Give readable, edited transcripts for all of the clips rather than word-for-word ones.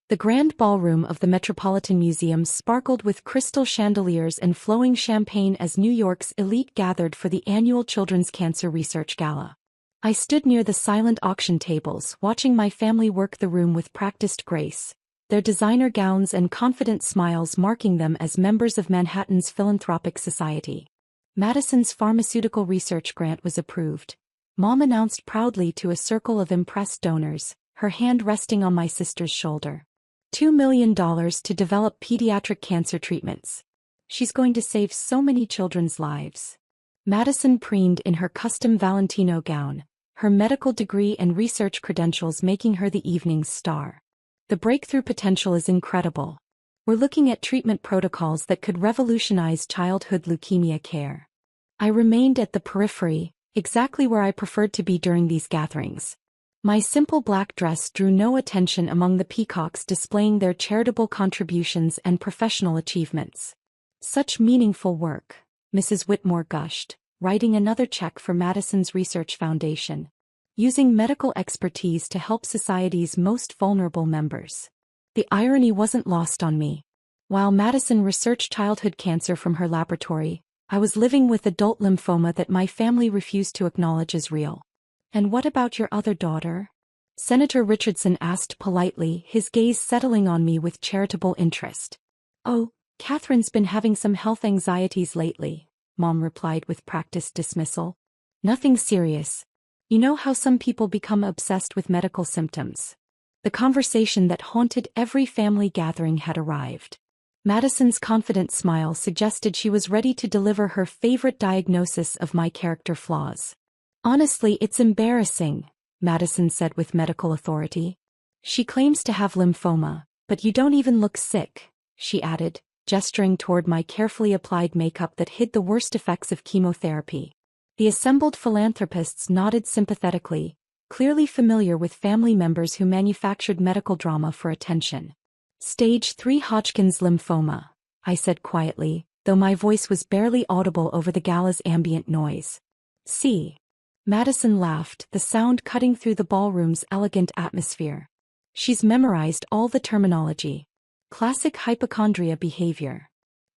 The grand ballroom of the Metropolitan Museum sparkled with crystal chandeliers and flowing champagne as New York's elite gathered for the annual Children's Cancer Research Gala. I stood near the silent auction tables, watching my family work the room with practiced grace, their designer gowns and confident smiles marking them as members of Manhattan's philanthropic society. Madison's pharmaceutical research grant was approved. Mom announced proudly to a circle of impressed donors, her hand resting on my sister's shoulder. $2 million to develop pediatric cancer treatments. She's going to save so many children's lives. Madison preened in her custom Valentino gown, her medical degree and research credentials making her the evening's star. The breakthrough potential is incredible. We're looking at treatment protocols that could revolutionize childhood leukemia care. I remained at the periphery, exactly where I preferred to be during these gatherings. My simple black dress drew no attention among the peacocks displaying their charitable contributions and professional achievements. Such meaningful work, Mrs. Whitmore gushed, writing another check for Madison's Research Foundation, using medical expertise to help society's most vulnerable members. The irony wasn't lost on me. While Madison researched childhood cancer from her laboratory, I was living with adult lymphoma that my family refused to acknowledge as real. "And what about your other daughter?" Senator Richardson asked politely, his gaze settling on me with charitable interest. "Oh, Catherine's been having some health anxieties lately," Mom replied with practiced dismissal. "Nothing serious. You know how some people become obsessed with medical symptoms." The conversation that haunted every family gathering had arrived. Madison's confident smile suggested she was ready to deliver her favorite diagnosis of my character flaws. "Honestly, it's embarrassing," Madison said with medical authority. "She claims to have lymphoma, but you don't even look sick," she added, gesturing toward my carefully applied makeup that hid the worst effects of chemotherapy. The assembled philanthropists nodded sympathetically, clearly familiar with family members who manufactured medical drama for attention. "Stage 3 Hodgkin's lymphoma," I said quietly, though my voice was barely audible over the gala's ambient noise. "See." Madison laughed, the sound cutting through the ballroom's elegant atmosphere. "She's memorized all the terminology. Classic hypochondria behavior.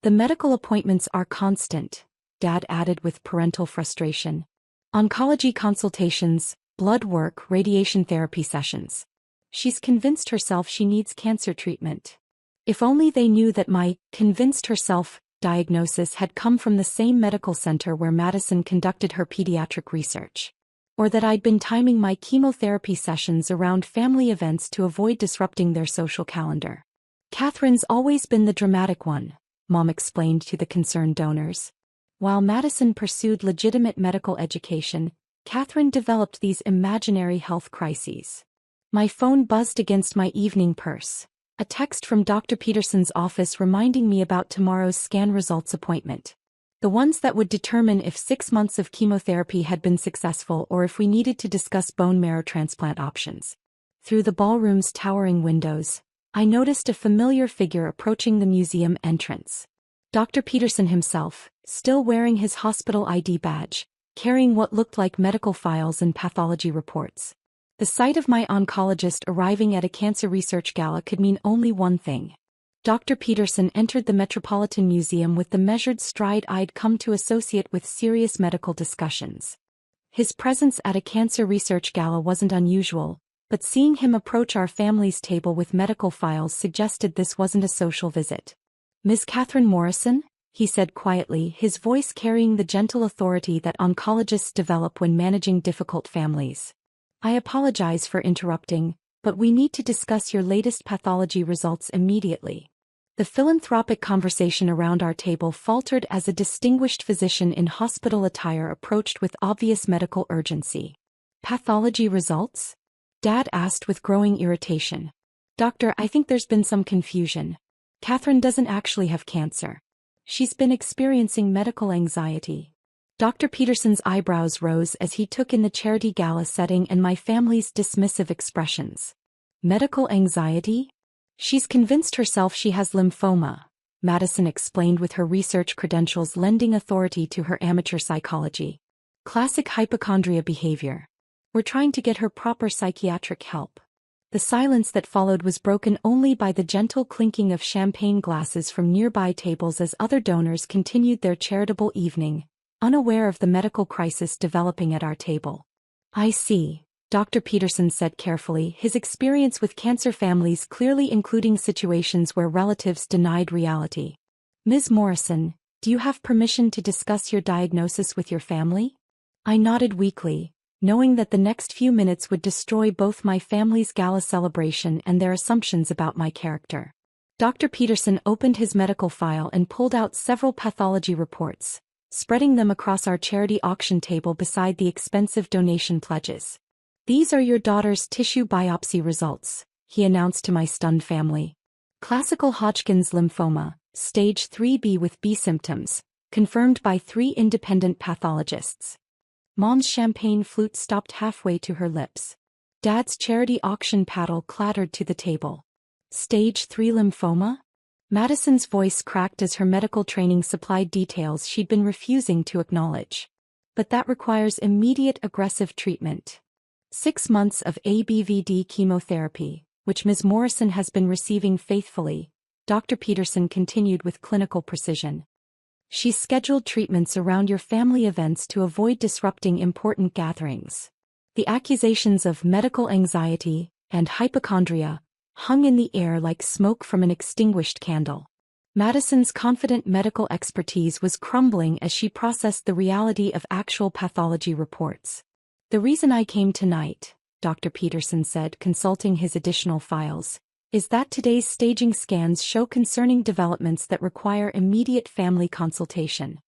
The medical appointments are constant," Dad added with parental frustration. "Oncology consultations, blood work, radiation therapy sessions. She's convinced herself she needs cancer treatment." If only they knew that my "convinced herself" diagnosis had come from the same medical center where Madison conducted her pediatric research. Or that I'd been timing my chemotherapy sessions around family events to avoid disrupting their social calendar. "Catherine's always been the dramatic one," Mom explained to the concerned donors. "While Madison pursued legitimate medical education, Catherine developed these imaginary health crises." My phone buzzed against my evening purse. A text from Dr. Peterson's office reminding me about tomorrow's scan results appointment. The ones that would determine if 6 months of chemotherapy had been successful or if we needed to discuss bone marrow transplant options. Through the ballroom's towering windows, I noticed a familiar figure approaching the museum entrance. Dr. Peterson himself, still wearing his hospital ID badge, carrying what looked like medical files and pathology reports. The sight of my oncologist arriving at a cancer research gala could mean only one thing. Dr. Peterson entered the Metropolitan Museum with the measured stride I'd come to associate with serious medical discussions. His presence at a cancer research gala wasn't unusual, but seeing him approach our family's table with medical files suggested this wasn't a social visit. "Ms. Catherine Morrison?" he said quietly, his voice carrying the gentle authority that oncologists develop when managing difficult families. "I apologize for interrupting, but we need to discuss your latest pathology results immediately." The philanthropic conversation around our table faltered as a distinguished physician in hospital attire approached with obvious medical urgency. "Pathology results?" Dad asked with growing irritation. "Doctor, I think there's been some confusion. Catherine doesn't actually have cancer. She's been experiencing medical anxiety." Dr. Peterson's eyebrows rose as he took in the charity gala setting and my family's dismissive expressions. "Medical anxiety? She's convinced herself she has lymphoma," Madison explained with her research credentials lending authority to her amateur psychology. "Classic hypochondria behavior. We're trying to get her proper psychiatric help." The silence that followed was broken only by the gentle clinking of champagne glasses from nearby tables as other donors continued their charitable evening, unaware of the medical crisis developing at our table. "I see," Dr. Peterson said carefully, his experience with cancer families clearly including situations where relatives denied reality. "Ms. Morrison, do you have permission to discuss your diagnosis with your family?" I nodded weakly, knowing that the next few minutes would destroy both my family's gala celebration and their assumptions about my character. Dr. Peterson opened his medical file and pulled out several pathology reports, spreading them across our charity auction table beside the expensive donation pledges. "These are your daughter's tissue biopsy results," he announced to my stunned family. "Classical Hodgkin's lymphoma, stage 3B with B symptoms, confirmed by 3 independent pathologists." Mom's champagne flute stopped halfway to her lips. Dad's charity auction paddle clattered to the table. "Stage 3 lymphoma?" Madison's voice cracked as her medical training supplied details she'd been refusing to acknowledge. "But that requires immediate aggressive treatment. 6 months of ABVD chemotherapy, which Ms. Morrison has been receiving faithfully," Dr. Peterson continued with clinical precision. "She's scheduled treatments around your family events to avoid disrupting important gatherings." The accusations of medical anxiety and hypochondria hung in the air like smoke from an extinguished candle. Madison's confident medical expertise was crumbling as she processed the reality of actual pathology reports. "The reason I came tonight," Dr. Peterson said, consulting his additional files, "is that today's staging scans show concerning developments that require immediate family consultation."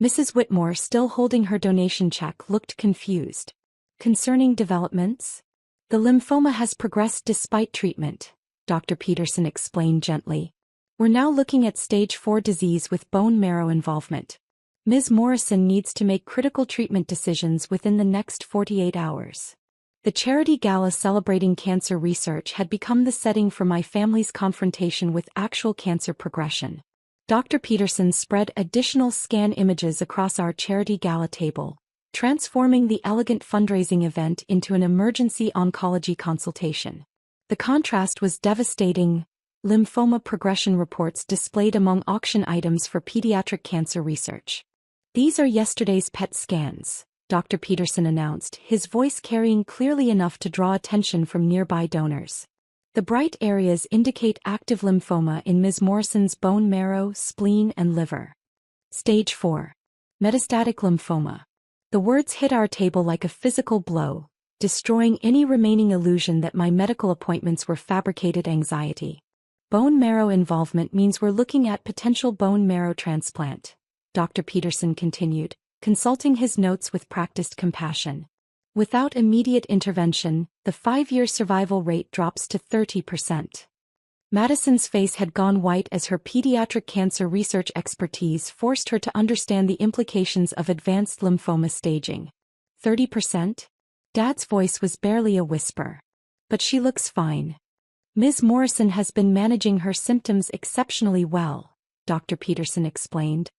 Mrs. Whitmore, still holding her donation check, looked confused. "Concerning developments?" "The lymphoma has progressed despite treatment," Dr. Peterson explained gently. "We're now looking at stage 4 disease with bone marrow involvement. Ms. Morrison needs to make critical treatment decisions within the next 48 hours. The charity gala celebrating cancer research had become the setting for my family's confrontation with actual cancer progression. Dr. Peterson spread additional scan images across our charity gala table, transforming the elegant fundraising event into an emergency oncology consultation. The contrast was devastating. Lymphoma progression reports displayed among auction items for pediatric cancer research. "These are yesterday's PET scans," Dr. Peterson announced, his voice carrying clearly enough to draw attention from nearby donors. "The bright areas indicate active lymphoma in Ms. Morrison's bone marrow, spleen, and liver. Stage 4. Metastatic lymphoma." The words hit our table like a physical blow, destroying any remaining illusion that my medical appointments were fabricated anxiety. "Bone marrow involvement means we're looking at potential bone marrow transplant," Dr. Peterson continued, consulting his notes with practiced compassion. "Without immediate intervention, the 5-year survival rate drops to 30%. Madison's face had gone white as her pediatric cancer research expertise forced her to understand the implications of advanced lymphoma staging. 30%? Dad's voice was barely a whisper. "But she looks fine. Ms. Morrison has been managing her symptoms exceptionally well," Dr. Peterson explained.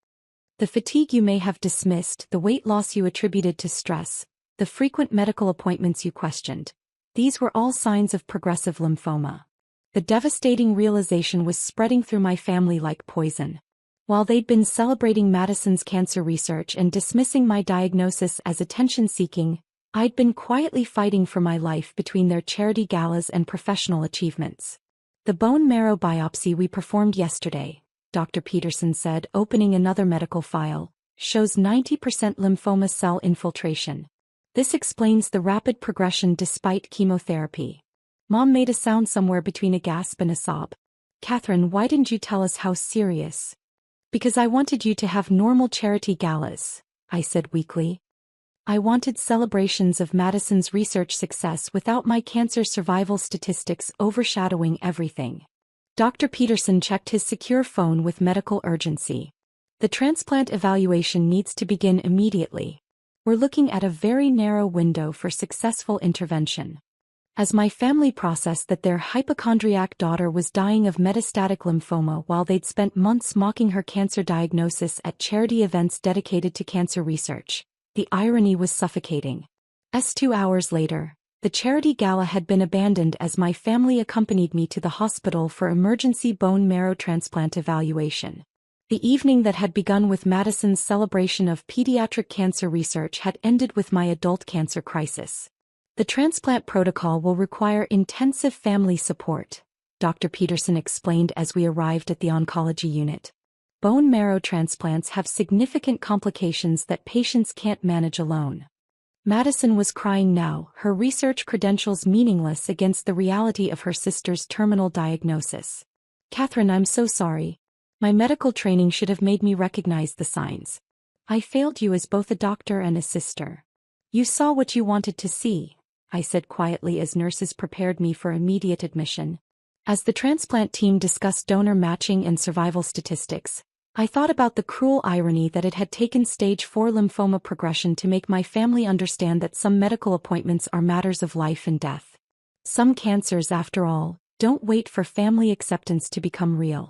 "The fatigue you may have dismissed, the weight loss you attributed to stress, the frequent medical appointments you questioned, these were all signs of progressive lymphoma." The devastating realization was spreading through my family like poison. While they'd been celebrating Madison's cancer research and dismissing my diagnosis as attention-seeking, I'd been quietly fighting for my life between their charity galas and professional achievements. "The bone marrow biopsy we performed yesterday," Dr. Peterson said, opening another medical file, "shows 90% lymphoma cell infiltration. This explains the rapid progression despite chemotherapy." Mom made a sound somewhere between a gasp and a sob. "Catherine, why didn't you tell us how serious?" "Because I wanted you to have normal charity galas," I said weakly. "I wanted celebrations of Madison's research success without my cancer survival statistics overshadowing everything." Dr. Peterson checked his secure phone with medical urgency. "The transplant evaluation needs to begin immediately. We're looking at a very narrow window for successful intervention." As my family processed that their hypochondriac daughter was dying of metastatic lymphoma while they'd spent months mocking her cancer diagnosis at charity events dedicated to cancer research, the irony was suffocating. 2 hours later, The charity gala had been abandoned as my family accompanied me to the hospital for emergency bone marrow transplant evaluation. The evening that had begun with Madison's celebration of pediatric cancer research had ended with my adult cancer crisis. The transplant protocol will require intensive family support, Dr. Peterson explained as we arrived at the oncology unit. Bone marrow transplants have significant complications that patients can't manage alone. Madison was crying now, her research credentials meaningless against the reality of her sister's terminal diagnosis. "Catherine, I'm so sorry. My medical training should have made me recognize the signs. I failed you as both a doctor and a sister. You saw what you wanted to see," I said quietly as nurses prepared me for immediate admission. As the transplant team discussed donor matching and survival statistics, I thought about the cruel irony that it had taken stage 4 lymphoma progression to make my family understand that some medical appointments are matters of life and death. Some cancers, after all, don't wait for family acceptance to become real.